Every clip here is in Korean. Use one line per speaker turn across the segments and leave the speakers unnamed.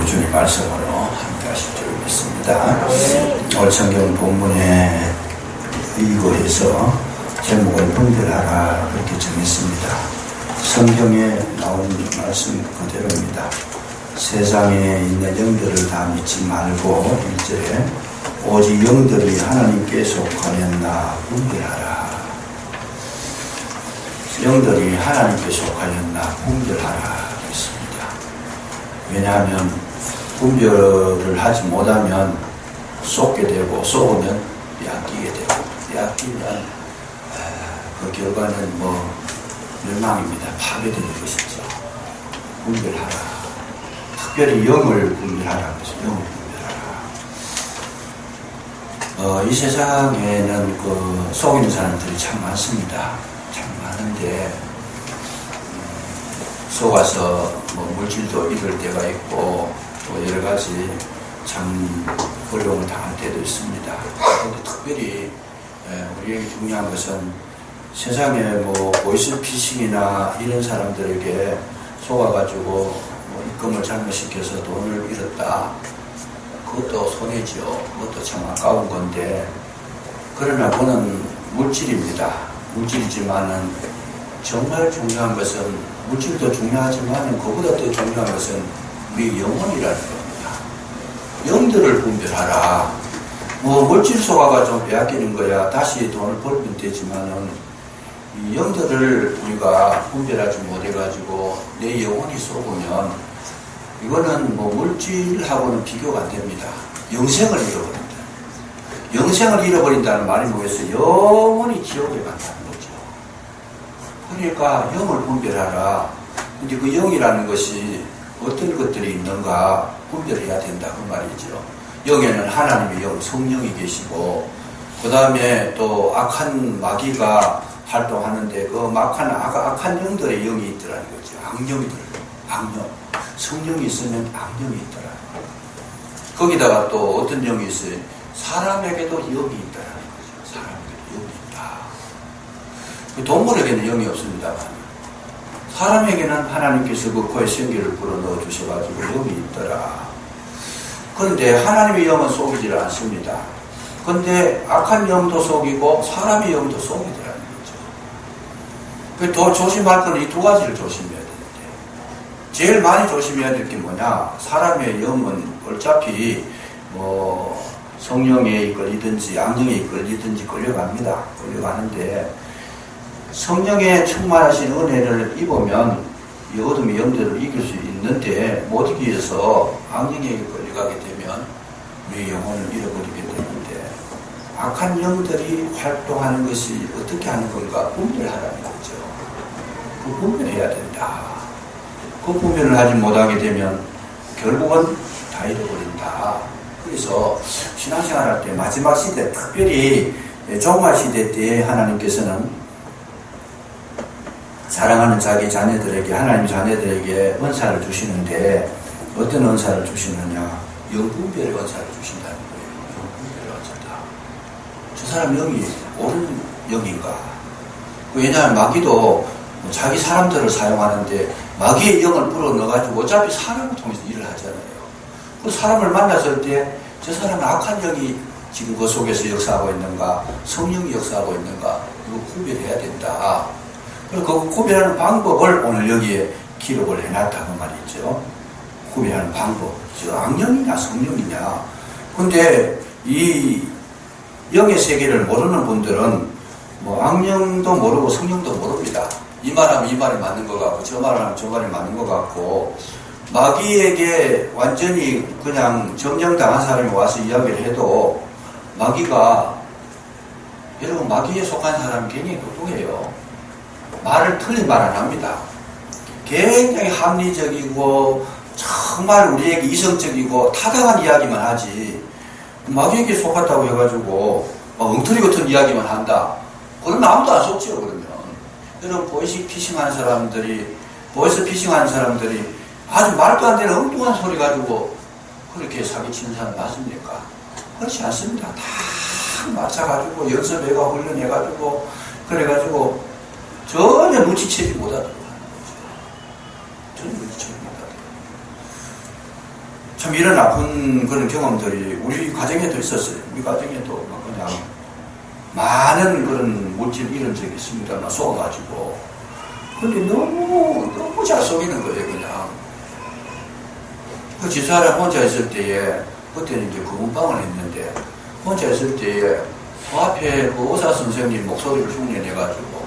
우리 주님 말씀으로 함께 하실 줄 믿습니다. 오늘 성경 본문에 의거해서 제목을 분별하라 그렇게 정했습니다. 성경에 나온 말씀 그대로입니다. 세상에 있는 영들을 다 믿지 말고 1절에 오직 영들이 하나님께 속하였나 분별하라. 영들이 하나님께 속하였나 분별하라 했습니다. 왜냐하면 분별을 하지 못하면 속게 되고 속으면 빼앗기게 되고 빼앗기면 그 결과는 멸망입니다. 파괴되는 것이죠. 분별하라. 특별히 영을 분별하라 그래서 영을 분별하라. 이 세상에는 속이는 사람들이 참 많습니다. 참 많은데 속아서 물질도 잃을 때가 있고 또 여러 가지 참 어려움을 당할 때도 있습니다. 그런데 특별히 우리에게 중요한 것은 세상에 보이스피싱이나 이런 사람들에게 속아가지고 입금을 잘못시켜서 돈을 잃었다. 그것도 손해죠. 그것도 참 아까운 건데 그러나 그거는 물질입니다. 물질이지만은 정말 중요한 것은 물질도 중요하지만 그보다 더 중요한 것은 우리 영혼이라는 겁니다. 영들을 분별하라. 물질 속아가 좀 빼앗기는 거야 다시 돈을 벌면 되지만은 이 영들을 우리가 분별하지 못해가지고 내 영혼이 속으면 이거는 물질하고는 비교가 안 됩니다. 영생을 잃어버린다. 영생을 잃어버린다는 말이 뭐겠어요? 영원히 지옥에 간다는 거죠. 그러니까 영을 분별하라. 근데 그 영이라는 것이 어떤 것들이 있는가 분별해야 된다 그 말이죠. 영에는 하나님의 영, 성령이 계시고 그 다음에 또 악한 마귀가 활동하는데 그 악한 영들의 영이 있더라는 거죠. 악령들, 악령. 성령이 있으면 악령이 있더라. 거기다가 또 어떤 영이 있어요? 사람에게도 영이 있다라는 거죠. 사람에게도 영이 있다. 동물에게는 영이 없습니다만 사람에게는 하나님께서 그 코에 생기를 불어넣어 주셔가지고 영이 있더라. 그런데 하나님의 영은 속이질 않습니다. 그런데 악한 영도 속이고 사람의 영도 속이더라는 거죠. 더 조심할 건 이 두 가지를 조심해야 되는데 제일 많이 조심해야 될 게 뭐냐? 사람의 영은 어차피 성령에 이끌리든지 악령에 이끌리든지 끌려갑니다. 끌려가는데 성령에 충만하신 은혜를 입으면 이 어둠의 영들을 이길 수 있는데 못 이기기 위해서 악령에게 끌려가게 되면 우리의 영혼을 잃어버리게 되는데 악한 영들이 활동하는 것이 어떻게 하는 건가 분별하라는 거죠. 그 분별해야 된다. 그 분별을 하지 못하게 되면 결국은 다 잃어버린다. 그래서 신앙생활 할 때 마지막 시대 특별히 종말 시대 때 하나님께서는 사랑하는 자기 자녀들에게 하나님 자녀들에게 은사를 주시는데 어떤 은사를 주시느냐 영분별의 은사를 주신다는 거예요. 영분별의 은사다. 저 사람 영이 옳은 영인가? 왜냐하면 마귀도 자기 사람들을 사용하는데 마귀의 영을 불어넣어가지고 어차피 사람을 통해서 일을 하잖아요. 그 사람을 만났을 때 저 사람은 악한 영이 지금 그 속에서 역사하고 있는가 성령이 역사하고 있는가 이거 구별해야 된다. 그리고 그 구별하는 방법을 오늘 여기에 기록을 해놨다는 말이죠. 구별하는 방법. 저 악령이냐 성령이냐. 근데 이 영의 세계를 모르는 분들은 악령도 모르고 성령도 모릅니다. 이 말하면 이 말이 맞는 것 같고 저 말하면 저 말이 맞는 것 같고 마귀에게 완전히 그냥 점령당한 사람이 와서 이야기를 해도 마귀가 여러분 마귀에 속한 사람이 굉장히 똑똑해요. 말을 틀린 말 안 합니다. 굉장히 합리적이고 정말 우리에게 이성적이고 타당한 이야기만 하지 마귀에게 속았다고 해가지고 엉터리 같은 이야기만 한다. 그러면 아무도 안 속죠. 그러면 여러분 보이스 피싱하는 사람들이 아주 말도 안 되는 엉뚱한 소리 가지고 그렇게 사기치는 사람 맞습니까? 그렇지 않습니다. 다 맞춰가지고 연습해가 훈련해가지고 그래가지고 전혀 눈치채지 못하도록 하는 거죠. 전혀 눈치채지 못하도록. 이런 아픈 그런 경험들이 우리 가정에도 있었어요. 우리 가정에도 막 그냥 많은 그런 물질 잃은 적이 있습니다. 막 쏘가지고. 근데 너무 잘 속이는 거예요, 그냥. 그 집사람 혼자 있을 때에, 그때는 이제 금은방을 했는데, 혼자 있을 때에, 그 앞에 그 의사 선생님 목소리를 흉내내가지고,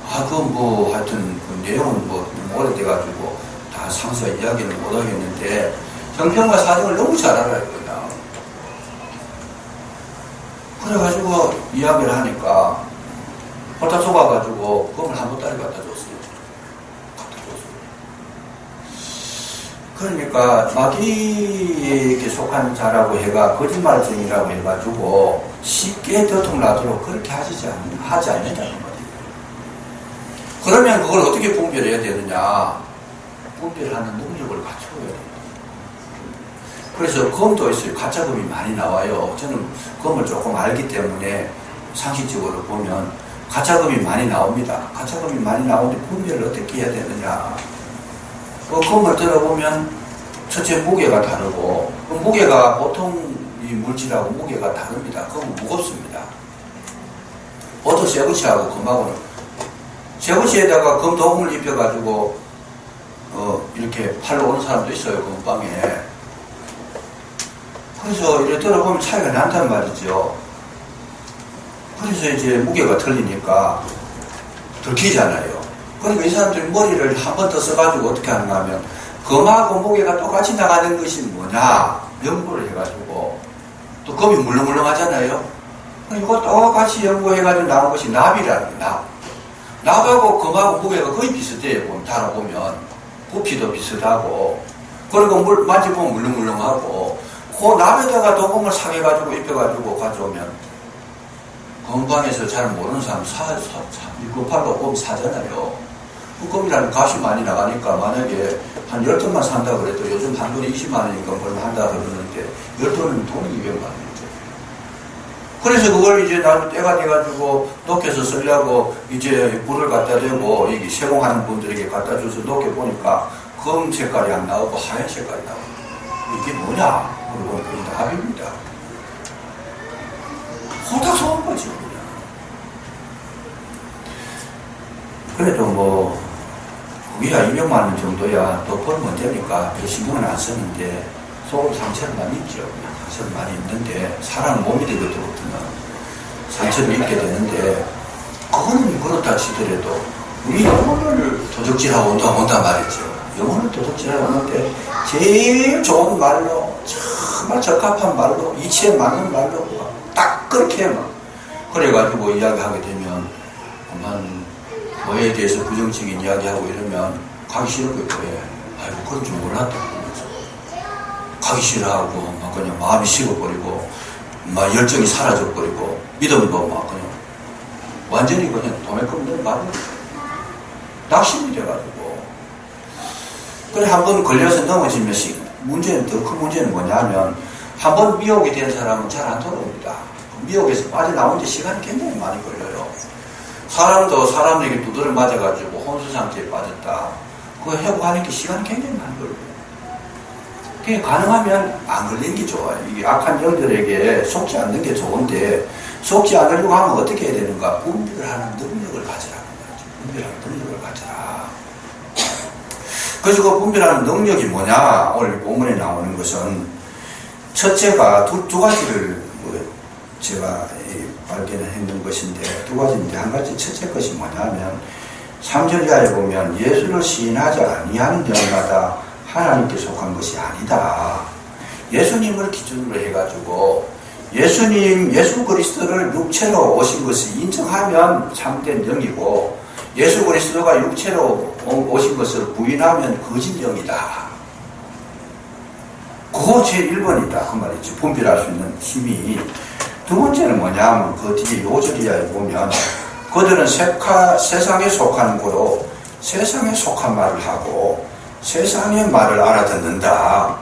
그건 뭐, 하여튼, 그 내용은 뭐, 오래돼가지고, 다 상세히 이야기는 못하겠는데, 형편과 사정을 너무 잘 알아요, 그냥. 그래가지고, 이야기를 하니까, 홀딱 속아가지고, 금을 한 보따리 갖다 줬어요. 그러니까 마귀에게 속한 자라고 해가 거짓말쟁이라고 해가지고 쉽게 들통나도록 그렇게 하지 않는다는 말이에요. 그러면 그걸 어떻게 분별해야 되느냐? 분별하는 능력을 갖춰야 돼요. 그래서 검도 있어요. 가짜금이 많이 나와요. 저는 검을 조금 알기 때문에 상식적으로 보면 가짜금이 많이 나옵니다. 가짜금이 많이 나오는데 분별을 어떻게 해야 되느냐? 그 검을 들어보면 첫째 무게가 다르고 그 무게가 보통 이 물질하고 무게가 다릅니다. 그건 무겁습니다. 보통 쇠붙이하고 금하고는 쇠붙이에다가 금 도금을 입혀가지고 이렇게 팔러 오는 사람도 있어요. 금방에. 그래서 이렇게 들어보면 차이가 난단 말이죠. 그래서 이제 무게가 틀리니까 들키잖아요. 그러니까 이 사람들이 머리를 한 번 더 써가지고 어떻게 하는가 하면 금하고 무게가 똑같이 나가는 것이 뭐냐 연구를 해가지고 또 금이 물렁물렁하잖아요. 이거 똑같이 연구해가지고 나온 것이 납이라는 거예요. 납하고 금하고 무게가 거의 비슷해요. 달아보면 부피도 비슷하고 그리고 물 만져보면 물렁물렁하고 그 납에다가 도금을 상해가지고 입혀가지고 가져오면 건방에서 잘 모르는 사람 급하고 금 사잖아요. 그 금이라는 값이 많이 나가니까 만약에 한 10톤만 산다 그래도 요즘 한 돈에 20만 원인가 뭘 한다 그러는데 10톤은 돈이 200만 원이죠. 그래서 그걸 이제 나중에 때가 돼가지고 녹여서 쓰려고 이제 불을 갖다 대고 여기 세공하는 분들에게 갖다 줘서 녹여 보니까 검 색깔이 안 나오고 하얀 색깔이 나오고 이게 뭐냐? 그리고 그게 납입니다. 호다 속은 거지, 그냥. 그래도 뭐, 우리가 200만 원 정도야 또 벌면 되니까 별 신경은 안 쓰는데, 속으로 상처를 많이 입죠. 상처를 많이 입는데, 사람은 몸이 되거든, 상처를 입게 되는데, 그거는 그렇다 치더라도, 우리 영혼을 도둑질하고 온단 말이죠. 영혼을 도둑질하고 오는데, 제일 좋은 말로, 정말 적합한 말로, 이치에 맞는 말로, 딱 그렇게 막 그래가지고 이야기하게 되면 그만 뭐에 대해서 부정적인 이야기하고 이러면 가기 싫어요. 왜? 아이고 그런 줄 몰랐다 그러면서 가기 싫어하고 막 그냥 마음이 식어버리고 막 열정이 사라져버리고 믿음도 막 그냥 완전히 그냥 도매금을 말을 낙심이 돼가지고 그래 한번 걸려서 넘어지면 문제는 더 큰 문제는 뭐냐면 한 번 미혹이 된 사람은 잘 안 돌아옵니다. 미혹에서 빠져나오는데 시간이 굉장히 많이 걸려요. 사람도 사람에게 두드려 맞아가지고 혼수 상태에 빠졌다. 그거 회복하는 게 시간이 굉장히 많이 걸려요. 그게 가능하면 안 걸리는 게 좋아요. 이게 악한 영들에게 속지 않는 게 좋은데 속지 않으려고 하면 어떻게 해야 되는가? 분별하는 능력을 가지라는 거죠. 분별하는 능력을 가져라. 그래서 그 분별하는 능력이 뭐냐? 오늘 본문에 나오는 것은 첫째가 두 가지를 제가 발견했는 것인데 두 가지인데 한 가지 첫째 것이 뭐냐면 3절 이하에 보면 예수를 시인하지 아니하는 자마다 하나님께 속한 것이 아니다. 예수님을 기준으로 해가지고 예수 그리스도를 육체로 오신 것을 인정하면 참된 영이고 예수 그리스도가 육체로 오신 것을 부인하면 거짓 영이다. 그거 제1번이다. 그 말이죠. 분별할 수 있는 힘이. 두 번째는 뭐냐면 그 뒤에 요절이야에 보면 그들은 세상에 속한 거로 세상에 속한 말을 하고 세상의 말을 알아듣는다.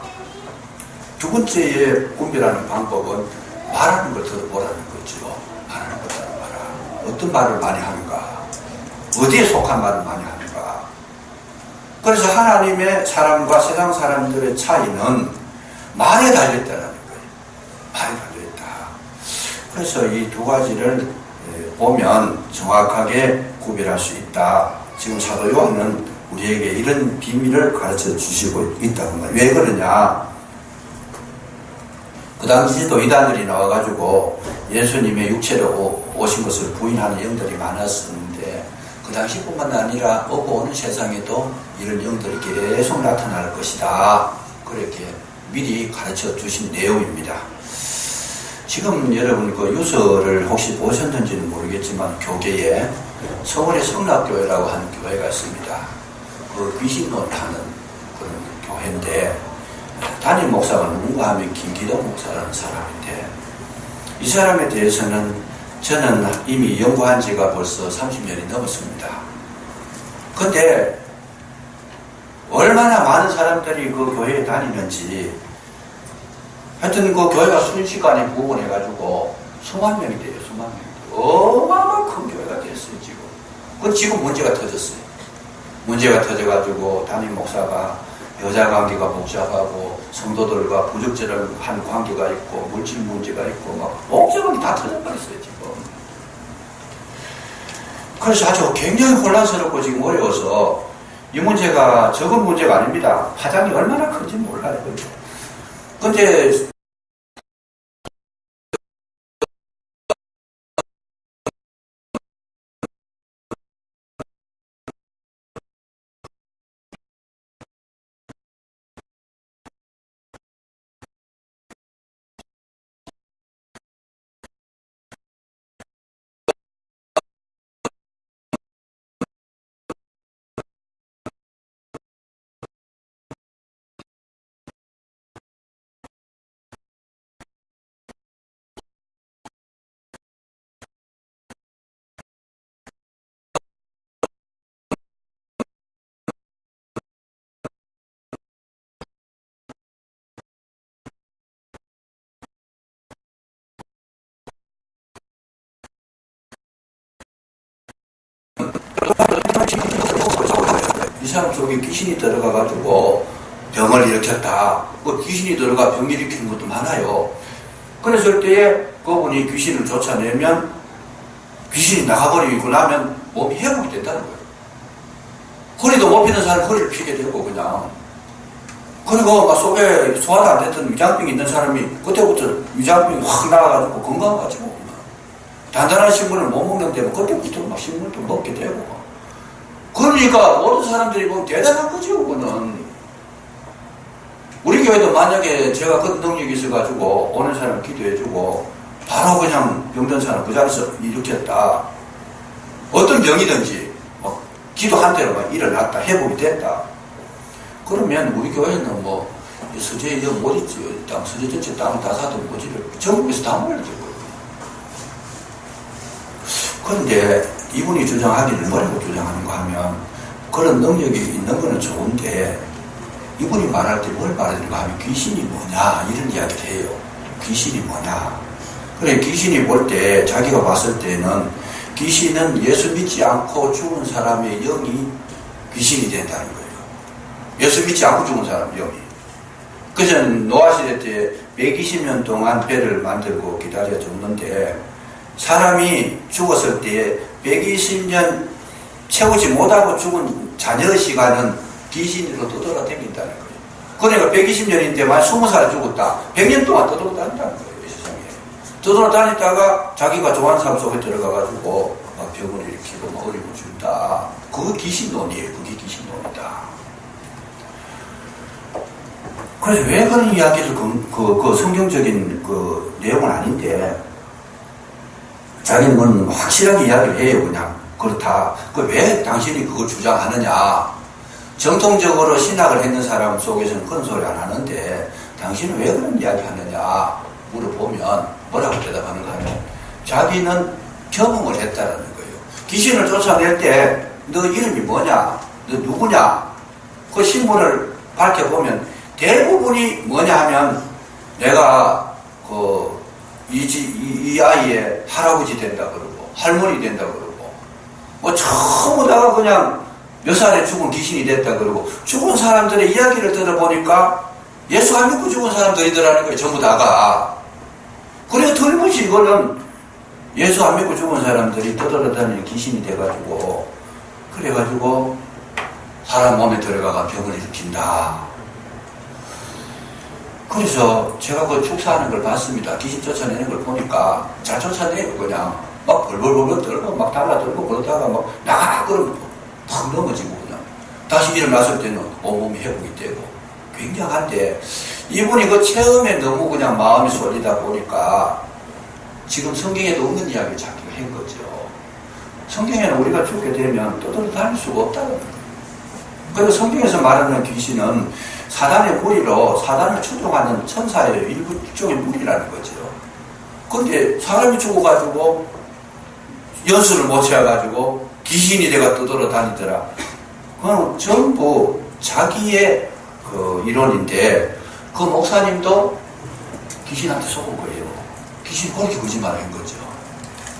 두 번째에 분별하는 방법은 말하는 걸 들어보라는 거죠. 말하는 걸 들어봐라. 어떤 말을 많이 하는가? 어디에 속한 말을 많이 하는가? 그래서 하나님의 사람과 세상 사람들의 차이는 말에 달렸다라는 거예요. 말에 달려있다. 그래서 이 두 가지를 보면 정확하게 구별할 수 있다. 지금 사도 요한은 우리에게 이런 비밀을 가르쳐 주시고 있다고 말이에요. 왜 그러냐? 그 당시에도 이단들이 나와가지고 예수님의 육체로 오신 것을 부인하는 영들이 많았었는데, 그 당시뿐만 아니라 오고 오는 세상에도 이런 영들이 계속 나타날 것이다. 그렇게 미리 가르쳐 주신 내용입니다. 지금 여러분 그 유서를 혹시 보셨는지는 모르겠지만, 교계에 서울의 성락교회라고 하는 교회가 있습니다. 그 귀신론하는 그런 교회인데, 담임 목사가 누군가 하면 김기동 목사라는 사람인데, 이 사람에 대해서는 저는 이미 연구한 지가 벌써 30년이 넘었습니다. 근데 얼마나 많은 사람들이 그 교회에 다니는지, 하여튼 그 교회가 순식간에 부흥해가지고 수만 명이 돼요. 수만 명이 돼요. 어마어마한 큰 교회가 됐어요. 지금 문제가 터졌어요. 문제가 터져가지고 담임 목사가 여자 관계가 복잡하고 성도들과 부적절한 관계가 있고 물질 문제가 있고 막 복잡하게 다 터져버렸어요. 지금. 그래서 아주 굉장히 혼란스럽고 지금 어려워서, 이 문제가 적은 문제가 아닙니다. 파장이 얼마나 큰지 몰라요. 근데 이 사람 속에 귀신이 들어가가지고 병을 일으켰다. 그 귀신이 들어가 병 일으키는 것도 많아요. 그랬을 때에 그분이 귀신을 쫓아내면 귀신이 나가버리고 나면 몸이 회복이 된다는 거예요. 허리도 못 피는 사람은 허리를 피게 되고 그냥. 그리고 막 속에 소화도 안 됐던 위장병이 있는 사람이 그때부터 위장병이 확 나가가지고 건강해가지고 단단한 식물을 못 먹는데 그때부터 막 식물도 먹게 되고. 그러니까 모든 사람들이 보면 대단한 거죠. 그거는. 우리 교회도 만약에 제가 그 능력이 있어가지고 오는 사람 기도해주고 바로 그냥 병든 사람 그 자리에서 일으켰다. 어떤 병이든지 뭐 기도한 대로 막 일어났다. 회복이 됐다. 그러면 우리 교회는 뭐 서재 못 있지. 서재 전체 땅을 다 사도 뭐지를 전국에서 다 모여야죠. 그런데 이분이 주장하기를 뭐라고 주장하는가 하면, 그런 능력이 있는 거는 좋은데 이분이 말할 때 뭘 말하는가 하면 귀신이 뭐냐 이런 이야기를 해요. 귀신이 뭐냐. 그래, 귀신이 볼 때 자기가 봤을 때는 귀신은 예수 믿지 않고 죽은 사람의 영이 귀신이 된다는 거예요. 예수 믿지 않고 죽은 사람 영이. 그래서 노아시대 때 120년 동안 배를 만들고 기다려 줬는데, 사람이 죽었을 때 120년 채우지 못하고 죽은 자녀의 시간은 귀신으로 떠돌아다닌다는 거예요. 그러니까 120년인데 만 20살 죽었다. 100년 동안 떠돌아다닌다는 거예요. 이 세상에. 떠돌아다니다가 자기가 좋아하는 사람 속에 들어가가지고 막 병을 일으키고 막 어려움을 준다. 그게 귀신론이에요. 그게 귀신론이다. 그래서 왜 그런 이야기를 그 성경적인 그 내용은 아닌데 자기는 확실하게 이야기를 해요. 그냥 그렇다. 왜 당신이 그걸 주장하느냐. 정통적으로 신학을 했는 사람 속에서는 그런 소리 안 하는데 당신은 왜 그런 이야기 하느냐 물어보면 뭐라고 대답하는가 하면, 자기는 경험을 했다라는 거예요. 귀신을 쫓아낼 때 너 이름이 뭐냐, 너 누구냐, 그 신분을 밝혀보면 대부분이 뭐냐 하면 내가 이 아이의 할아버지 된다 그러고 할머니 된다 그러고 뭐 전부 다가 그냥 몇 살에 죽은 귀신이 됐다 그러고, 죽은 사람들의 이야기를 들어보니까 예수 안 믿고 죽은 사람들이더라는 거예요. 전부 다가. 그래서 틀림없이 이거는 예수 안 믿고 죽은 사람들이 떠돌아다니는 귀신이 돼가지고, 그래가지고 사람 몸에 들어가가 병을 일으킨다. 그래서 제가 그 축사하는 걸 봤습니다. 귀신 쫓아내는 걸 보니까 잘 쫓아내요. 그냥 막 벌벌벌벌 떨고 막 달라들고 그러다가 막 나가 그러면 팍 넘어지고 그냥 다시 일어났을 때는 온몸이 회복이 되고 굉장한데, 이분이 그 체험에 너무 그냥 마음이 쏠리다 보니까 지금 성경에도 없는 이야기를 자기가 한 거죠. 성경에는 우리가 죽게 되면 떠돌아다닐 수가 없다는 거예요. 그리고 성경에서 말하는 귀신은 사단의 무리로 사단을 추종하는 천사의 일종의 무리라는 거죠. 그런데 사람이 죽어가지고 연수를 못 채워가지고 귀신이 내가 떠돌아다니더라. 그건 전부 자기의 그 이론인데, 그 목사님도 귀신한테 속은 거예요. 귀신 그렇게 거짓말을 한 거죠.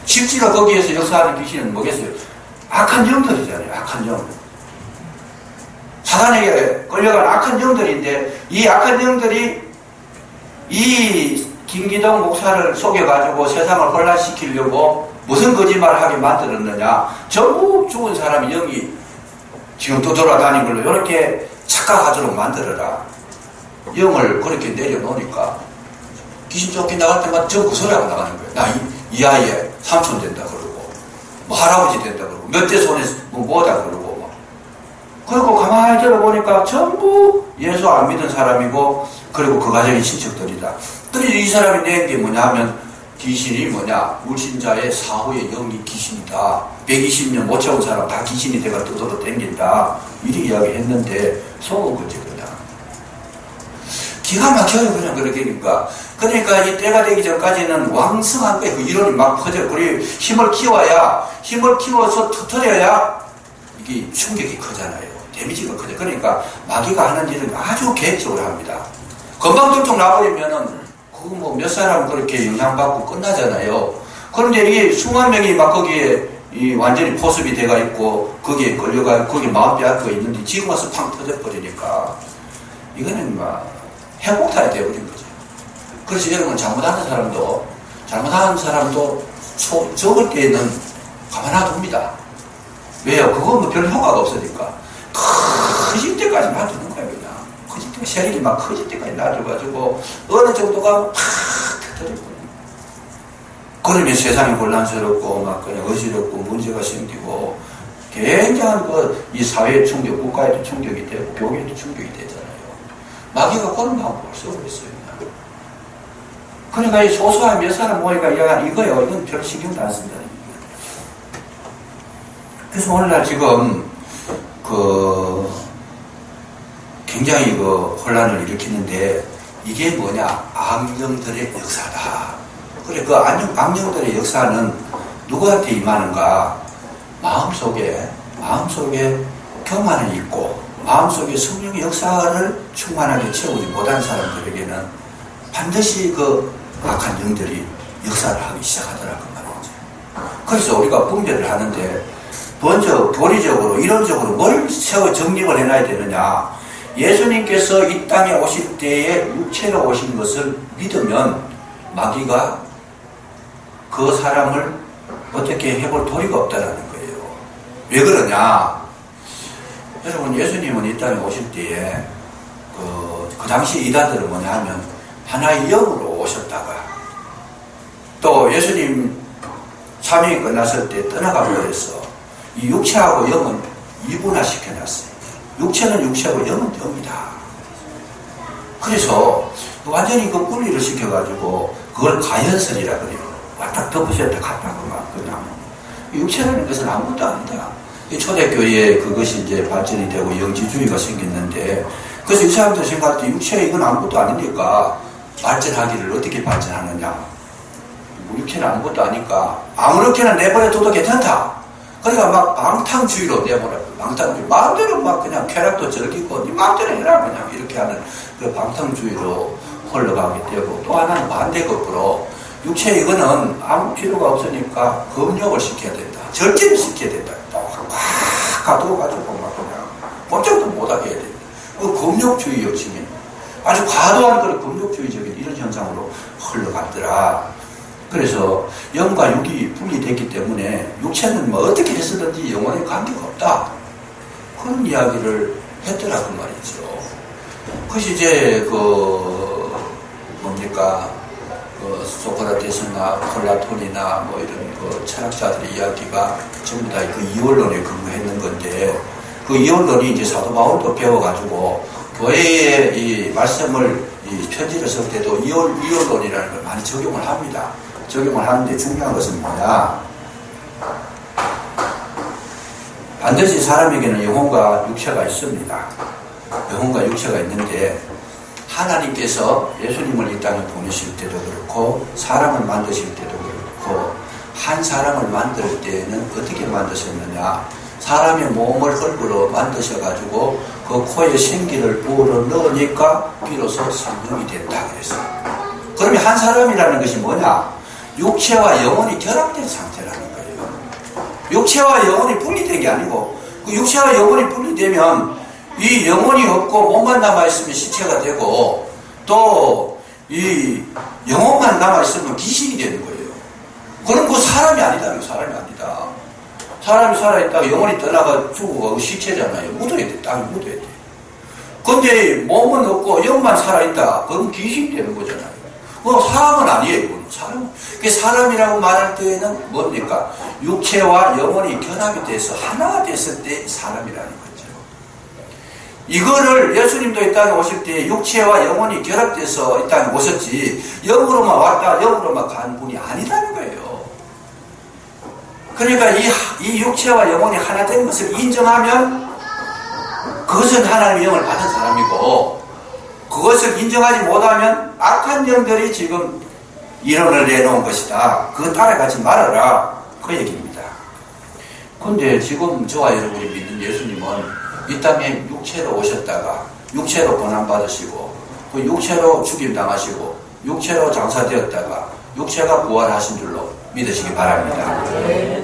실제로 거기에서 역사하는 귀신은 뭐겠어요? 악한 영들이잖아요. 악한 영. 사단에게 끌려간 악한 영들인데, 이 악한 영들이 이 김기동 목사를 속여가지고 세상을 혼란시키려고 무슨 거짓말을 하게 만들었느냐. 전부 죽은 사람이 영이 지금 또 돌아다니는 걸로 이렇게 착각하도록 만들어라. 영을 그렇게 내려놓으니까 귀신 쫓기 나갈 때마다 전부 그 소리가 나가는 거예요. 나 이 아이의 삼촌 된다 그러고, 뭐 할아버지 된다 그러고, 몇 대 손에 뭐다 그러고 막. 그리고 가만히 들어보니까 전부 예수 안 믿은 사람이고, 그리고 그 가정의 친척들이다. 그래서 이 사람이 낸 게 뭐냐 하면, 귀신이 뭐냐, 불신자의 사후의 영이 귀신이다. 120년 못 채운 사람 다 귀신이 돼가 떠돌아 댕긴다. 이렇게 이야기했는데 속은 거지 그냥. 기가 막혀요 그냥 그러니까. 그러니까 이 때가 되기 전까지는 왕성한 거예요. 그 이론이 막 퍼져. 그리고 힘을 키워서 터뜨려야 이게 충격이 크잖아요. 데미지가 크죠. 그러니까 마귀가 하는 일은 아주 계획적으로 합니다. 금방 뚝뚝 나버리면은 그거 뭐 몇 사람 그렇게 영향받고 끝나잖아요. 그런데 이게 수만 명이 막 거기에 이 완전히 포섭이 돼가 있고 거기에 끌려가 거기에 마음 빼앗고 있는데 지금 와서 팡 터져버리니까 이거는 막 핵폭탄이 돼버린 거죠. 그래서 여러분 잘못하는 사람도 적을 때에는 가만 놔둡니다. 왜요? 그거 뭐 별 효과가 없으니까. 커질 때까지 놔두는 거예요, 그냥. 커질 때, 세력이 막 커질 때까지 놔둬가지고, 어느 정도가 팍 터뜨리고. 그러면 세상이 혼란스럽고, 막 그냥 어지럽고, 문제가 생기고, 굉장한 이 사회의 충격, 국가에도 충격이 되고, 교회에도 충격이 되잖아요. 마귀가 그런 방법을 쓰고 있어요. 그러니까 이 소소한 몇 사람 모이가 이야기하는 이거예요. 이건 별 신경도 안 쓴다는 얘기예요. 그래서 오늘날 지금, 굉장히 혼란을 일으키는데, 이게 뭐냐? 악령들의 역사다. 그래, 그 악령들의 역사는 누구한테 임하는가? 마음속에 교만이 있고, 마음속에 성령의 역사를 충만하게 채우지 못한 사람들에게는 반드시 악한 영들이 역사를 하기 시작하더라고 말이죠. 그래서 우리가 분별을 하는데, 먼저 교리적으로, 이론적으로 뭘 정립을 해놔야 되느냐. 예수님께서 이 땅에 오실 때에 육체로 오신 것을 믿으면 마귀가 그 사람을 어떻게 해볼 도리가 없다는 거예요. 왜 그러냐? 여러분, 예수님은 이 땅에 오실 때에 그 당시 이단들은 뭐냐 하면 하나의 영으로 오셨다가 또 예수님 사명이 끝났을 때 떠나가 버렸어. 이 육체하고 영은 이분화시켜놨어요. 육체는 육체고 영은 영이다. 그래서 완전히 그 분리를 시켜가지고 그걸 가연설이라 그래요. 왔다 덮으셨다 갔다고 막 그냥. 육체라는 것은 아무것도 아니다. 초대교회에 그것이 이제 발전이 되고 영지주의가 생겼는데, 그래서 이 사람들 생각할 때 육체 이건 아무것도 아니니까 발전하기를 어떻게 발전하느냐. 육체는 아무것도 아니까 아무렇게나 내버려둬도 괜찮다. 그러니까 막 방탕주의로 내버려. 방탕주의. 마음대로 막 그냥 쾌락도 즐기고, 네 마음대로 해라. 그냥 이렇게 하는 그 방탕주의로 흘러가게 되고, 또 하나는 반대거꾸로 육체 이거는 아무 필요가 없으니까 검욕을 시켜야 된다. 절제를 시켜야 된다. 꽉 가둬가지고 막 그냥 꼼짝도 못하게 해야 된다. 그 검욕주의 요즘에. 아주 과도한 그런 금욕주의적인 이런 현상으로 흘러갔더라. 그래서 영과 육이 분리됐기 때문에 육체는 뭐 어떻게 해서든지 영혼에 관계가 없다. 그런 이야기를 했더라 그 말이죠. 그것이 이제 소크라테스나 플라톤이나 뭐 이런 그 철학자들의 이야기가 전부 다 그 이원론에 근거했는 건데, 그 이원론이 이제 사도 바울도 배워가지고 교회에 이 말씀을 이 편지를 쓸 때도 이원론이라는 걸 많이 적용을 합니다. 적용을 하는데 중요한 것은 뭐냐? 반드시 사람에게는 영혼과 육체가 있습니다. 영혼과 육체가 있는데, 하나님께서 예수님을 이 땅에 보내실 때도 그렇고 사람을 만드실 때도 그렇고 한 사람을 만들 때에는 어떻게 만드셨느냐? 사람의 몸을 흙으로 만드셔가지고 그 코에 생기를 부어 넣으니까 비로소 생명이 됐다 그랬어요. 그러면 한 사람이라는 것이 뭐냐? 육체와 영혼이 결합된 상태라는 거예요. 육체와 영혼이 분리된 게 아니고, 그 육체와 영혼이 분리되면 이 영혼이 없고 몸만 남아있으면 시체가 되고, 또 이 영혼만 남아있으면 귀신이 되는 거예요. 그럼 그 사람이 아니다. 사람이 아니다. 사람이 살아있다가 영혼이 떠나가 죽어가고 시체잖아요. 묻어야 돼. 땅에 묻어야 돼. 근데 몸은 없고 영만 살아있다. 그럼 귀신이 되는 거잖아요. 사람은 아니에요. 사람이라고 말할 때에는 뭡니까? 육체와 영혼이 결합이 돼서 하나가 됐을 때 사람이라는 거죠. 이거를 예수님도 이 땅에 오실 때 육체와 영혼이 결합돼서 이 땅에 오셨지, 영으로만 왔다 영으로만 간 분이 아니라는 거예요. 그러니까 이 육체와 영혼이 하나 된 것을 인정하면 그것은 하나님의 영을 받은 사람이고, 그것을 인정하지 못하면 악한 영들이 지금 이론을 내놓은 것이다. 그거 따라가지 말아라. 그 얘기입니다. 근데 지금 저와 여러분이 믿는 예수님은 이 땅에 육체로 오셨다가 육체로 고난받으시고 그 육체로 죽임당하시고 육체로 장사되었다가 육체가 부활하신 줄로 믿으시기 바랍니다.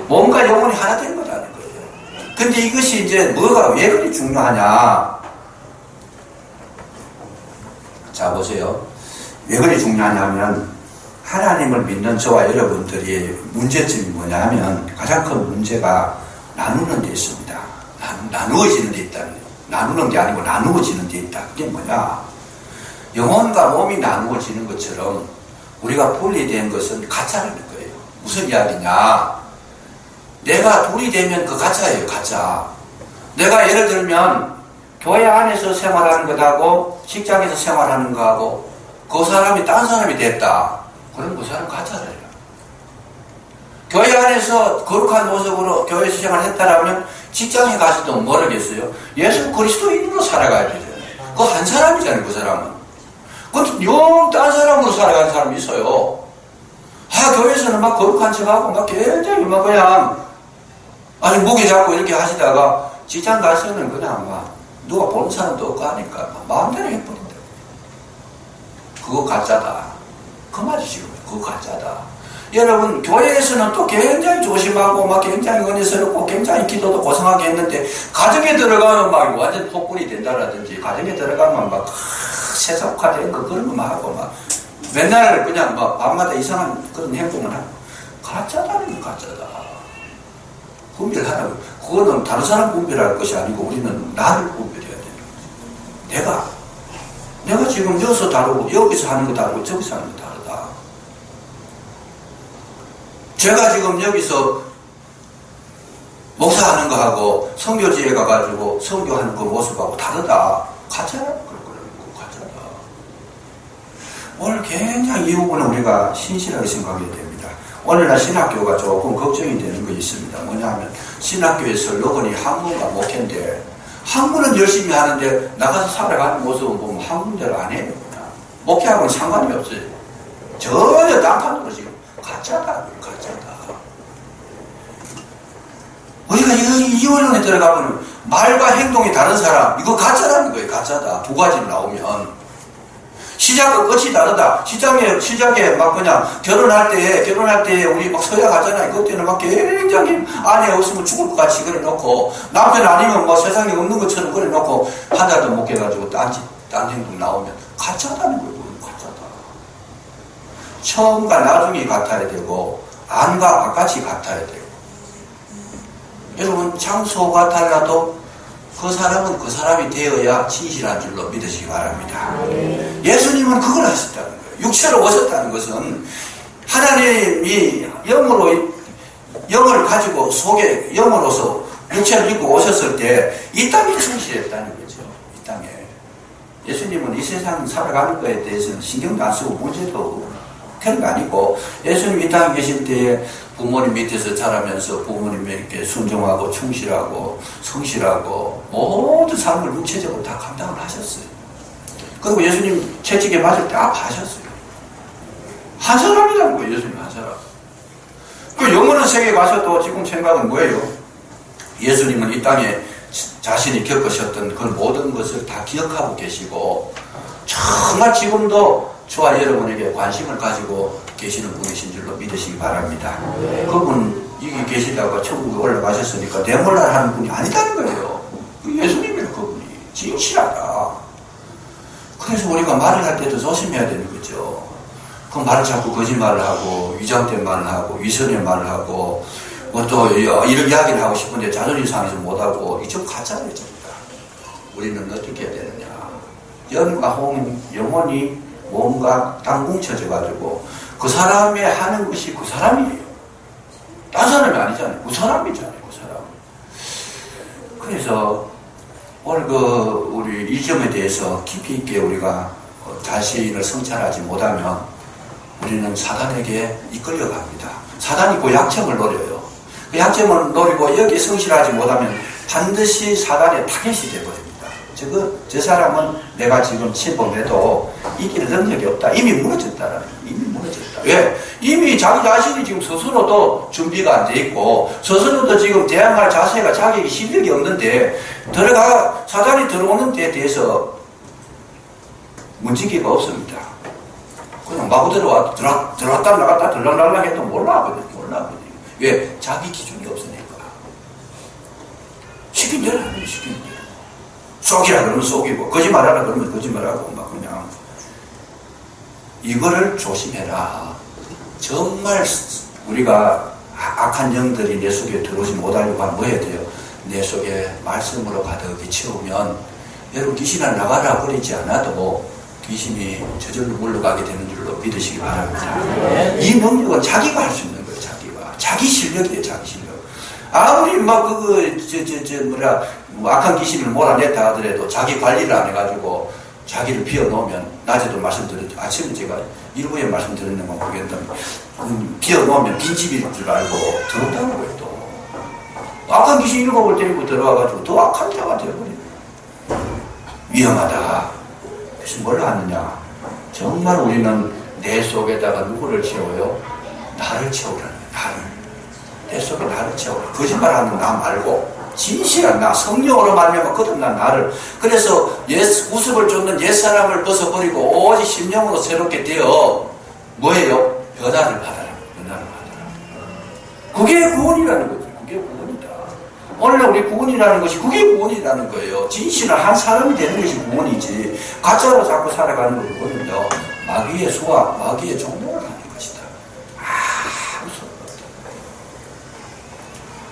몸과 영혼이 하나 된 거라는 거예요. 근데 이것이 이제 뭐가 왜 그리 중요하냐? 자 보세요. 왜 그리 중요하냐면, 하나님을 믿는 저와 여러분들의 문제점이 뭐냐 하면, 가장 큰 문제가 나누는 데 있습니다. 나누어지는 데 있다는 거예요. 나누는 게 아니고 나누어지는 데 있다. 그게 뭐냐? 영혼과 몸이 나누어지는 것처럼 우리가 분리된 것은 가짜라는 거예요. 무슨 이야기냐? 내가 둘이 되면 그 가짜예요. 가짜. 내가 예를 들면 교회 안에서 생활하는 것하고 직장에서 생활하는 거하고 그 사람이 딴 사람이 됐다. 그럼 그 사람 가짜래요. 교회 안에서 거룩한 모습으로 교회 생활했다라면 직장에 가서도 모르겠어요. 예수 그리스도인으로 살아가야 되잖아요. 그 한 사람이잖아요. 그 사람은. 근데 영 딴 사람으로 살아가는 사람이 있어요. 교회에서는 막 거룩한 척하고 막 굉장히 막 그냥 아주 무게 잡고 이렇게 하시다가 직장 가서는 그냥 막 누가 보는 사람도 없고 하니까 마음대로 해버린다. 그거 가짜다. 그 말이 지금 그거 가짜다. 여러분, 교회에서는 또 굉장히 조심하고 막 굉장히 은혜스럽고 굉장히 기도도 고상하게 했는데, 가정에 들어가면 막 완전 폭군이 된다라든지, 가정에 들어가면 막 세속화된 거 그런 거만 하고 막 맨날 그냥 막 밤마다 이상한 그런 행동을 하고, 가짜다는 거 가짜다. 분별하라고. 그거는 다른 사람 분별할 것이 아니고 우리는 나를 분별해야 되는 거지. 내가 지금 여기서 다르고 여기서 하는 거 다르고 저기서 하는 거 다르다. 제가 지금 여기서 목사하는 거하고 선교지에 가가지고 선교하는 그 모습하고 다르다. 가짜라고 그러고 가짜다. 오늘 굉장히 이 부분은 우리가 신실하게 생각해야 됩니다. 오늘날 신학교가 조금 걱정이 되는 거 있습니다. 뭐냐면 신학교의 슬로건이 학문과 목회인데, 학문은 열심히 하는데 나가서 살아가는 모습을 보면 학문대로 안 해요. 목회하고는 상관이 없어요. 전혀 딴판으로 지금 가짜다. 가짜다. 우리가 이원론에 들어가면 말과 행동이 다른 사람, 이거 가짜라는 거예요. 가짜다. 두 가지로 나오면 시작과 끝이 다르다. 시작에 막 그냥 결혼할 때 우리 막 서야 가잖아요. 그때는 막 굉장히 아내 없으면 죽을 것 같이 그래 놓고, 남편 아니면 뭐 세상에 없는 것처럼 그래 놓고 한 달도 못 깨가지고 딴 행동 나오면 가짜다는 거예요. 가짜다. 처음과 나중이 같아야 되고 안과 바깥이 같아야 되고. 여러분 장소가 달라도 그 사람은 그 사람이 되어야 진실한 줄로 믿으시기 바랍니다. 예수님은 그걸 하셨다는 거예요. 육체로 오셨다는 것은 하나님이 영을 가지고 속에 영으로서 육체를 입고 오셨을 때 이 땅에 충실했다는 거죠. 이 땅에. 예수님은 이 세상 살아가는 거에 대해서는 신경도 안 쓰고 문제도 그런 거 아니고, 예수님 이 땅에 계실 때 부모님 밑에서 자라면서 부모님에게 순종하고 충실하고 성실하고 모든 삶을 육체적으로 다 감당을 하셨어요. 그리고 예수님 채찍에 맞을 때 아파하셨어요. 한 사람이라는 거예요. 예수님 한 사람. 그 영원한 세계에 가셔도 지금 생각은 뭐예요? 예수님은 이 땅에 자신이 겪으셨던 그 모든 것을 다 기억하고 계시고 정말 지금도 저와 여러분에게 관심을 가지고 계시는 분이신 줄로 믿으시기 바랍니다. 그분 여기 계시다가 천국에 올라가셨으니까 대물날 하는 분이 아니다는 거예요. 예수님이에요. 그분이 진실하다. 그래서 우리가 말을 할 때도 조심해야 되는 거죠. 그 말을 자꾸 거짓말을 하고 위장된 말을 하고 위선의 말을 하고 뭐 또 이런 이야기를 하고 싶은데 자존심 상해서 못하고 이쪽 가짜를 줍니다. 우리는 어떻게 해야 되느냐. 영과 홍 영혼이 뭔가 딱 뭉쳐져 가지고 그 사람이 하는 것이 그 사람이에요. 딴 사람이 아니잖아요. 그 사람이잖아요. 그 사람. 그래서 오늘 우리 이 점에 대해서 깊이 있게 우리가 자신을 성찰하지 못하면 우리는 사단에게 이끌려갑니다. 사단이 그 약점을 노려요. 그 약점을 노리고 여기에 성실하지 못하면 반드시 사단의 타겟이 되어버립니다. 저 사람은 내가 지금 침범해도 이길 능력이 없다. 이미 무너졌다. 이미 무너졌다. 왜? 이미 자기 자신이 지금 스스로도 준비가 안 돼 있고 스스로도 지금 대항할 자세가 자기 실력이 없는데 사단이 들어오는 데에 대해서 문지기가 없습니다. 그냥 마구 들어왔다 나갔다 들락날락 해도 몰라거든요. 왜? 자기 기준이 없으니까. 시킨 대로 하면 시킨 대로. 속이라 그러면 속이고, 거짓말하라 그러면 거짓말하고, 막 그냥. 이거를 조심해라. 정말 우리가 악한 영들이 내 속에 들어오지 못하려고 하면 뭐 해야 돼요? 내 속에 말씀으로 가득히 채우면, 여러분 귀신을 나가라 버리지 않아도 귀신이 저절로 물러가게 되는 줄로 믿으시기 바랍니다. 이 능력은 자기가 할 수 있는 거예요. 자기 실력이에요. 자기 실력. 아무리 악한 귀신을 몰아냈다 하더라도 자기 관리를 안 해가지고 자기를 비워놓으면, 낮에도 말씀드렸죠. 아침에 제가 일부에 말씀드렸는데 모르겠는데 비워놓으면 빈집일 줄 알고 들어온다는 거예요. 또 악한 귀신 7을 데리고 들어와가지고 더 악한 자가 되어버려요. 위험하다. 그래서 뭘 하느냐. 정말 우리는 내 속에다가 누구를 채워요? 나를 채우라는 거예요. 나를. 내 속에 나를 채우라. 거짓말하는 나 말고 진실한 나, 성령으로 말미암아 거듭난 나를. 그래서 우습을 쫓는 옛사람을 벗어버리고 오직 심령으로 새롭게 되어 뭐예요? 변화를 받아라. 변화를 받아라. 그게 구원이라는 거죠. 그게 구원이다. 오늘 우리 구원이라는 것이 그게 구원이라는 거예요. 진실한 한 사람이 되는 것이 구원이지, 가짜로 자꾸 살아가는 건 구원은요, 마귀의 수와 마귀의 종로를 하는 것이다.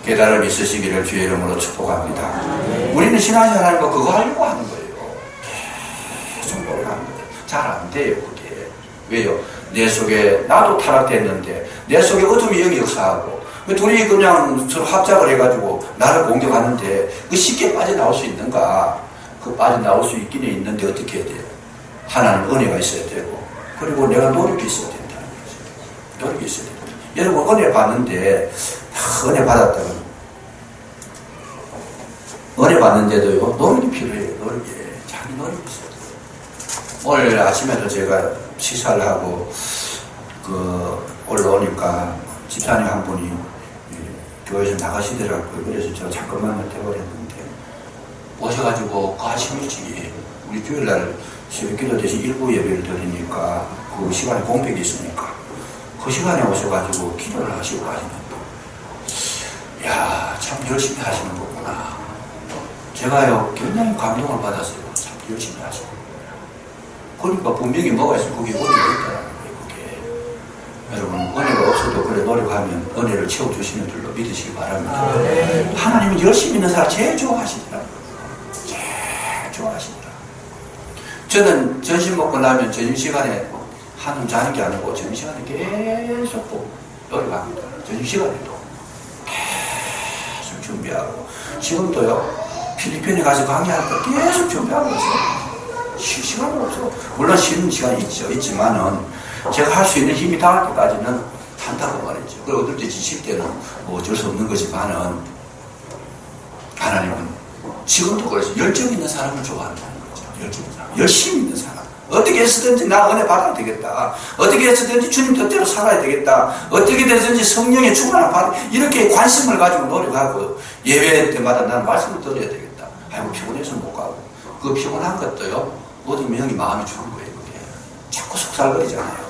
깨달음이 있으시기를 주의 이름으로 축복합니다. 우리는 신앙생활하는 거 그거 하려고 하는 거예요. 계속 노력하는 거예요. 잘 안 돼요, 그게. 왜요? 내 속에 나도 타락됐는데 내 속에 어둠이 영이 역사하고 둘이 그냥 서로 합작을 해가지고 나를 공격하는데 그 쉽게 빠져나올 수 있는가? 그 빠져나올 수 있기는 있는데 어떻게 해야 돼요? 하나는 은혜가 있어야 되고, 그리고 내가 노력이 있어야 된다는 거죠. 노력이 있어야 된다. 여러분 은혜 받는데 은혜 받았다고 은혜 받는데도요 노력이 필요해요. 노력이. 자기 노력이 있어요. 오늘 아침에도 제가 시사를 하고 올라오니까 집사님 한 분이 교회에서 나가시더라고요. 그래서 제가 잠깐만 돼버렸는데 오셔가지고 그 아침 일찍이 우리 주일날 새벽기도 대신 일부 예배를 드리니까 그 시간에 공백이 있으니까 그 시간에 오셔가지고 기도를 하시고 가시는데, 이야, 참 열심히 하시는 거구나. 제가요 굉장히 감동을 받았어요. 참 열심히 하시는 거구나. 그러니까 분명히 뭐가 있으면 그게 은혜가 있다는 거예요. 그게. 여러분 은혜가 없어도 그래 노력하면 은혜를 채워주시는 줄로 믿으시기 바랍니다. 하나님은 열심히 있는 사람 제일 좋아하시더라고요. 제일 좋아하시더라고요. 저는 점심 먹고 나면 점심시간에 한숨 자는 게 아니고 점심시간에 계속 노력합니다. 점심시간에도 계속 준비하고 지금도요 필리핀에 가서 강의할 때 계속 준비하고 있어요. 쉴 시간은 없어. 물론 쉬는 시간이 있지만은 제가 할 수 있는 힘이 닿을 때까지는 한다고 말이죠. 그리고 어떨 때 지칠 때는 뭐 어쩔 수 없는 거지만은 하나님은 지금도 그래서 열정 있는 사람을 좋아한다는 거죠. 열정 있는 사람. 열심히 있는 사람. 어떻게 해서든지 나 은혜 받아야 되겠다. 어떻게 해서든지 주님 뜻대로 살아야 되겠다. 어떻게 해서든지 성령의 충만을 받아 이렇게 관심을 가지고 노력하고 예배 때마다 나는 말씀을 들어야 되겠다. 아이고 피곤해서 못 가고 그 피곤한 것도요 모든 명이 마음이 주는 거예요. 그게 자꾸 속살거리잖아요.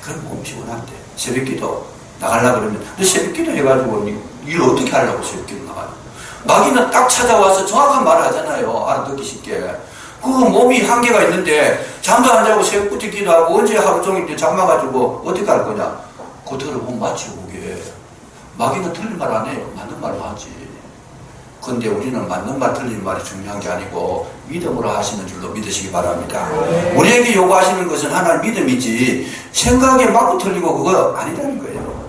그럼 몸 피곤한데 새벽기도 나가려고 그러면 너 새벽기도 해가지고 일 어떻게 하려고 새벽기도 나가요. 마귀는 딱 찾아와서 정확한 말을 하잖아요. 알아듣기 쉽게. 그 몸이 한계가 있는데 잠도 안 자고 새벽부터 기도하고 언제 하루 종일 잠마가지고 어떻게 할 거냐. 그거 들어보면 맞지 그게. 마귀는 틀린 말 안 해요. 맞는 말을 하지. 근데 우리는 맞는 말 틀린 말이 중요한 게 아니고 믿음으로 하시는 줄로 믿으시기 바랍니다. 우리에게 요구하시는 것은 하나님 믿음이지 생각에 맞고 틀리고 그거 아니라는 거예요.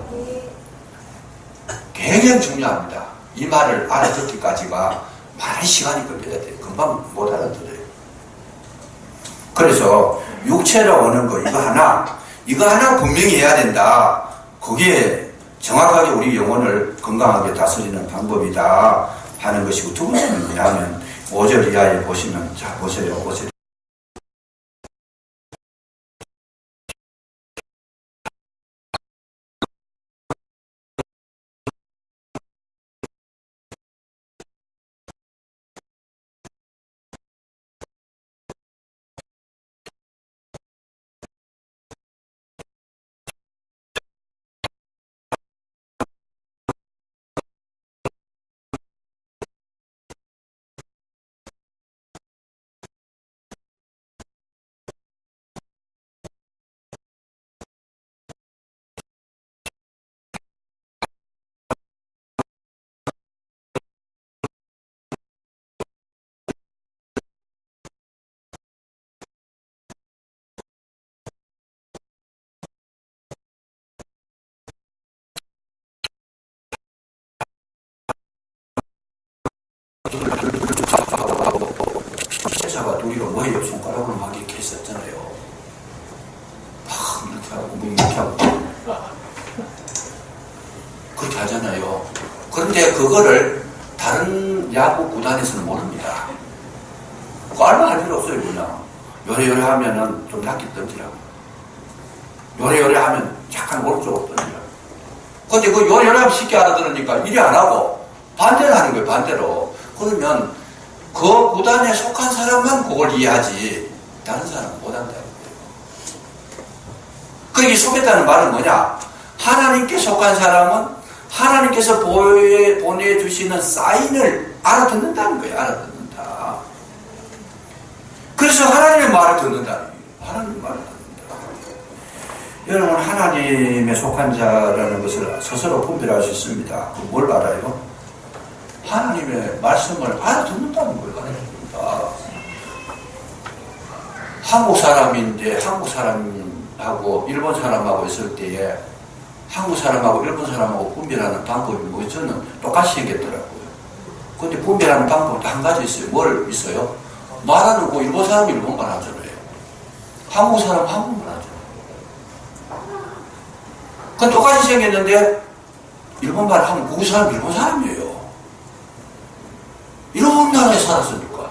굉장히 중요합니다. 이 말을 알아듣기까지가 많은 시간이 걸려야 돼요. 금방 못 알아들어요. 그래서 육체로 오는 거 이거 하나 분명히 해야 된다. 그게 정확하게 우리 영혼을 건강하게 다스리는 방법이다 하는 것이고, 두 번째는 뭐냐면 5절 이하에 보시면, 자 보세요. 5절. 제자가 둘이가 뭐예요? 손가락으로 막 이렇게 했었잖아요. 막 이렇게 하고 뭐 이렇게 하고 그렇게 하잖아요. 그런데 그거를 다른 야구 구단에서는 모릅니다. 그거 얼마 할 필요 없어요. 그냥 요래요래 하면은 좀 낮게 던지라고, 요래요래 하면 약간 오른쪽으로 던지라고. 근데 그 요래요래 하면 쉽게 알아들으니까 이리 안 하고 반대로 하는 거예요. 반대로. 그러면 그 구단에 속한 사람만 그걸 이해하지 다른 사람은 못한다는 거예요. 그게 속했다는 말은 뭐냐? 하나님께 속한 사람은 하나님께서 보내주시는 사인을 알아듣는다는 거예요. 알아듣는다. 그래서 하나님의 말을 듣는다는 거예요. 하나님의 말을 듣는다. 여러분, 하나님에 속한 자라는 것을 스스로 분별할 수 있습니다. 뭘 알아요? 하나님의 말씀을 알아듣는다는 걸 알아듣는다. 한국 사람인데 한국 사람하고 일본 사람하고 있을 때에 한국 사람하고 일본 사람하고 분별하는 방법이 뭐 저는 똑같이 생겼더라고요. 근데 분별하는 방법도 한 가지 있어요. 뭘 있어요? 말하는 거 일본 사람은 일본말 하잖아요. 한국 사람은 한국말 하잖아요. 그건 똑같이 생겼는데 일본말 하면 그 사람은 일본 사람이에요. 이런 나라에 살았으니까.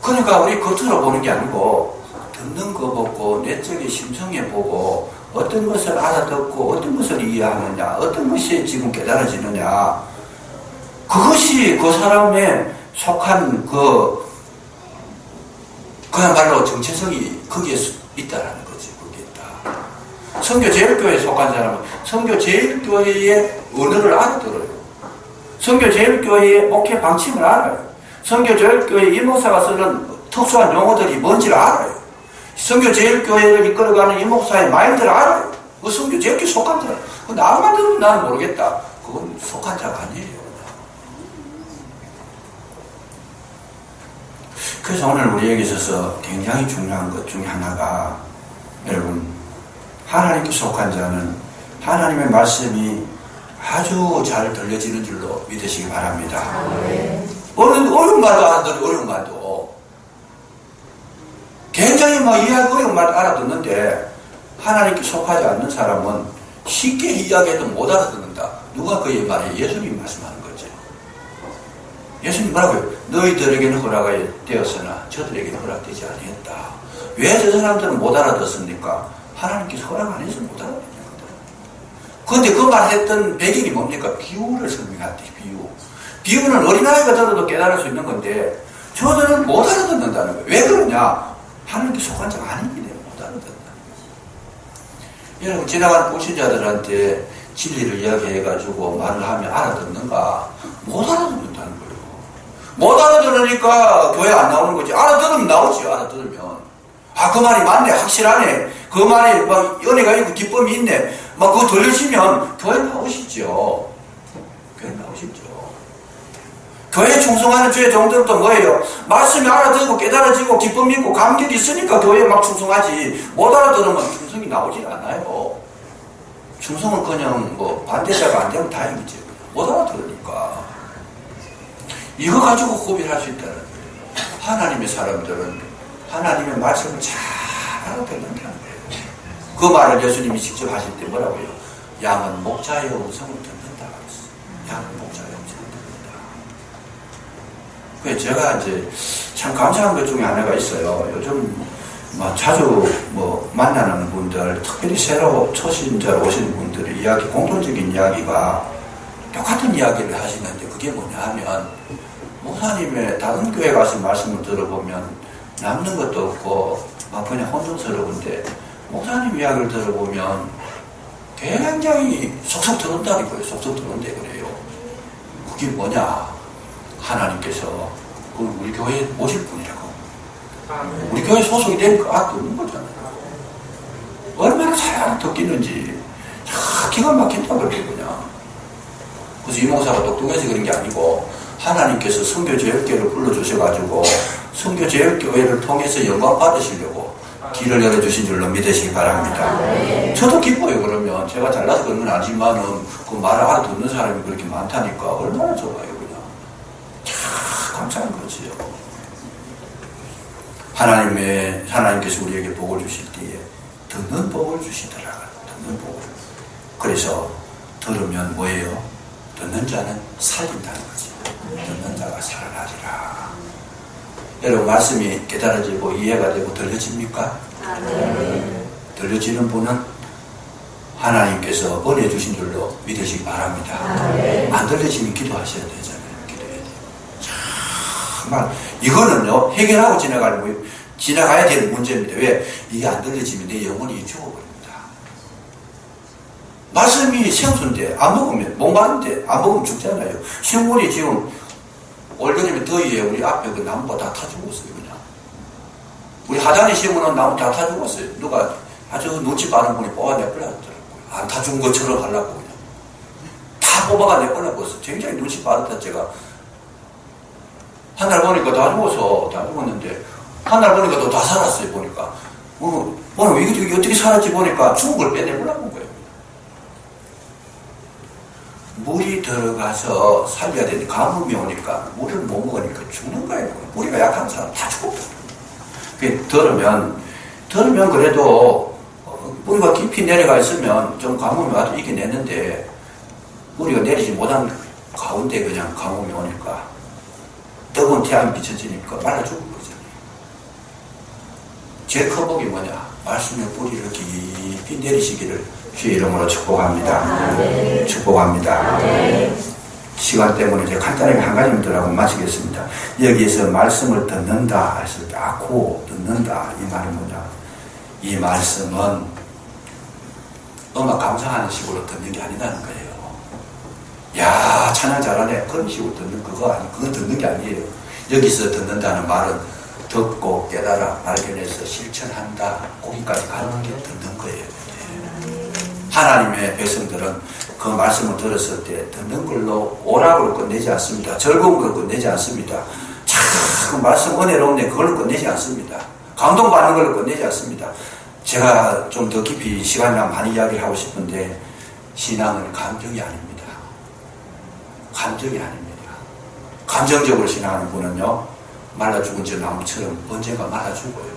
그러니까 우리 겉으로 보는 게 아니고 듣는 거 보고 내적인 심성에 보고 어떤 것을 알아듣고 어떤 것을 이해하느냐, 어떤 것이 지금 깨달아지느냐, 그것이 그 사람에 속한 그야말로 정체성이 거기에 있다라는 거지. 거기에 있다. 선교제일교회에 속한 사람은 선교제일교회의 언어를 알아들어요. 선교제일교회의 목회 방침을 알아요. 선교제일교회 임목사가 쓰는 특수한 용어들이 뭔지를 알아요. 선교제일교회를 이끌어가는 이 목사의 마인드를 알아요. 그 선교제일교회 속한 자라. 근데 아무만 들어도 나는 모르겠다. 그건 속한 자가 아니에요. 그래서 오늘 우리에게 있어서 굉장히 중요한 것 중에 하나가, 여러분, 하나님께 속한 자는 하나님의 말씀이 아주 잘 들려지는 줄로 믿으시기 바랍니다. 어려운 말도 알아들어요. 어려운 말도 굉장히 이해하기 어려운 말 알아듣는데, 하나님께 속하지 않는 사람은 쉽게 이야기해도 못 알아듣는다. 누가 그 말에? 예수님이 말씀하는 거죠. 예수님 뭐라고요? 너희들에게는 허락되었으나 저들에게는 허락되지 아니했다. 왜 저 사람들은 못 알아듣습니까? 하나님께서 허락 안 해서 못 알아듣는 거다. 그런데 그 말했던 배경이 뭡니까? 비유를 설명했대. 비유는 어린아이가 들어도 깨달을 수 있는 건데 저들은 못 알아듣는다는 거예요. 왜 그러냐? 하나님께 속한 자가 아니기 때문에 못 알아듣는다는 거예요. 여러분, 지나가는 불신자들한테 진리를 이야기해가지고 말을 하면 알아듣는가? 못 알아듣는다는 거예요. 못 알아들으니까 교회 안 나오는 거지. 알아들으면 나오지. 알아들으면 그 말이 맞네, 확실하네, 그 말에 은혜가 있고 기쁨이 있네, 그거 들려지면 교회 나오시죠. 교회 나오시죠. 교회에 충성하는 주의 종들도 뭐예요? 말씀이 알아듣고 깨달아지고 기쁨이 있고 감격이 있으니까 교회에 충성하지. 못 알아들으면 충성이 나오질 않아요. 충성은 그냥 반대자가 안 되면 다행이지. 못 알아들으니까. 이거 가지고 구별할 수 있다는 거예요. 하나님의 사람들은 하나님의 말씀을 잘 알아듣는다는 거예요. 그 말을 예수님이 직접 하실 때 뭐라고요? 양은 목자의 음성을 듣는다 그랬어요. 양은 목자의 음성을 듣는다. 그래서 제가 이제 참 감사한 것 중에 하나가 있어요. 요즘 자주 만나는 분들, 특별히 새로 초신자로 오시는 분들의 이야기, 공통적인 이야기가 똑같은 이야기를 하시는데, 그게 뭐냐 하면, 목사님의 다른 교회 가서 말씀을 들어보면 남는 것도 없고 그냥 혼돈스러운데, 목사님 이야기를 들어보면 굉장히 속속 들어온다는 거예요. 속속 들어온대 그래요. 그게 뭐냐? 하나님께서 우리 교회에 오실 분이라고. 우리 교회 소속이 되니까 없는 거잖아요. 얼마나 잘 알아듣기는지 기가 막힌다 그래요. 그냥. 그래서 이 목사가 똑똑해서 그런 게 아니고, 하나님께서 선교제일교회를 불러주셔가지고 선교제일교회를 통해서 영광 받으시려고 길을 열어주신 줄로 믿으시기 바랍니다. 저도 기뻐요. 그러면 제가 잘나서 그런 건 아니지만은 그 말을 알아듣는 사람이 그렇게 많다니까 얼마나 좋아요. 그냥 참 감사한 거지요. 하나님께서 우리에게 복을 주실 때에 듣는 복을 주시더라. 듣는 복을. 그래서 들으면 뭐예요? 듣는 자는 살린다는 거지. 듣는 자가 살아나리라. 여러분, 말씀이 깨달아지고 이해가 되고 들려집니까? 들려지는 분은 하나님께서 은혜 주신 줄로 믿으시기 바랍니다. 안 들려지면 기도하셔야 되잖아요. 기도해야 돼요. 정말 이거는요, 해결하고 지나가야 될 문제입니다. 왜? 이게 안 들려지면 내 영혼이 죽어버립니다. 말씀이 생수인데 안 먹으면, 목마른데 안 먹으면 죽잖아요. 식물이 지금 올여름에 더위에 우리 앞에 그 나무가 다 타 죽었어요. 그냥 우리 하단에 심어놓은 나무 다 타 죽었어요. 누가 아주 눈치 빠른 분이 뽑아내버렸더라고요. 안 타 죽은 것처럼 하려고 그냥 다 뽑아가 내버렸어요. 굉장히 눈치 빠르다. 제가 한 날 보니까 다 죽었는데 한 날 보니까 또 다 살았어요. 보니까 오늘 이게 어떻게 살았지 보니까 죽은 걸 빼내버렸는 거예요. 물이 들어가서 살려야 되는데 가뭄이 오니까 물을 못 먹으니까 죽는 거예요. 뿌리가 약한 사람 다 죽었거든요. 들으면 그래도 뿌리가 깊이 내려가 있으면 좀 가뭄이 와도 이겨내는데, 뿌리가 내리지 못한 가운데 그냥 가뭄이 오니까 뜨거운 태양이 비춰지니까 말라 죽은 거잖아요. 제일 큰 복이 뭐냐? 말씀의 뿌리를 깊이 내리시기를 주의 이름으로 축복합니다. 축복합니다. 시간 때문에 제가 간단하게 한 가지만 더 하고 마치겠습니다. 여기에서 말씀을 듣는다 했을 때, 듣는다. 이 말은 뭐냐? 이 말씀은 음악 감상하는 식으로 듣는 게 아니라는 거예요. 야, 찬양 잘하네. 그런 식으로 듣는 그거 듣는 게 아니에요. 여기서 듣는다는 말은 듣고 깨달아 발견해서 실천한다. 거기까지 가는 게 듣는 거예요. 하나님의 백성들은 그 말씀을 들었을 때 듣는 걸로 오락으로 끝내지 않습니다. 즐거운 걸 끝내지 않습니다. 참 말씀 은혜로운데 그걸로 끝내지 않습니다. 감동받는 걸로 끝내지 않습니다. 제가 좀 더 깊이 시간이랑 많이 이야기를 하고 싶은데 신앙은 감정이 아닙니다. 감정이 아닙니다. 감정적으로 신앙하는 분은요 말라 죽은 저 나무처럼 언젠가 말라 죽어요.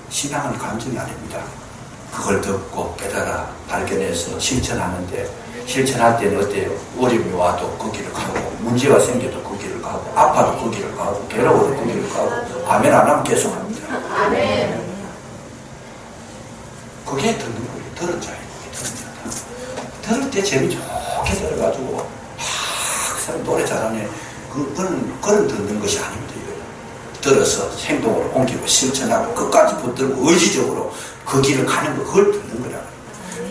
신앙은 감정이 아닙니다. 그걸 듣고 깨달아 발견해서 실천하는데 실천할 때는 어때요? 어려움이 와도 그 길을 가고 문제가 생겨도 그 길을 가고 아파도 그 길을 가고 괴로워도 그 길을 가고 아멘 안 하면 계속합니다.
아멘.
그게 듣는 거예요. 들은 자예요. 들은 자다. 들을 때 재미 좋게 들어가지고 그 사람 노래 잘하네. 그런 듣는 것이 아닙니다. 들어서 행동으로 옮기고 실천하고 끝까지 붙들고 의지적으로 그 길을 가는 거 그걸 듣는 거라.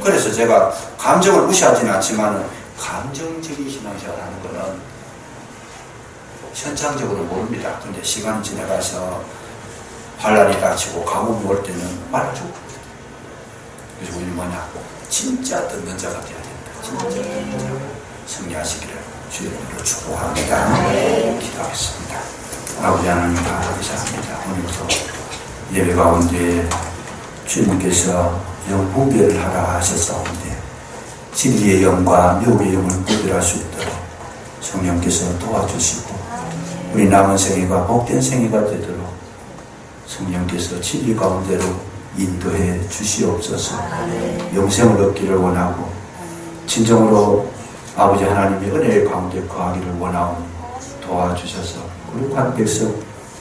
그래서 제가 감정을 무시하지는 않지만 감정적인 신앙생활하는 거는 현장적으로 모릅니다. 근데 시간이 지나가서 환란이 닥치고 가뭄이 올 때는 말아주고 그래서 우리 뭐냐 진짜 듣는 자가 되어야 된다. 진짜 듣는 자가 승리하시기를 주님으로 축복합니다. 기도하겠습니다. 아버지 하나님 감사합니다. 오늘도 예배 가운데 주님께서 영 분별을 하라 하셨사온데 진리의 영과 묘의 영을 분별할 수 있도록 성령께서 도와주시고 우리 남은 생애가 복된 생애가 되도록 성령께서 진리 가운데로 인도해 주시옵소서. 영생을 얻기를 원하고 진정으로 아버지 하나님의 은혜의 가운데 거하기를 원하오니 도와주셔서 거룩한 백성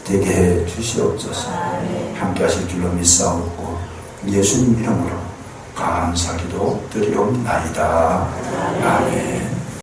되게 해 주시옵소서. 함께 하실 줄로 믿사옵고 예수님 이름으로 감사기도 드리옵나이다. 아멘.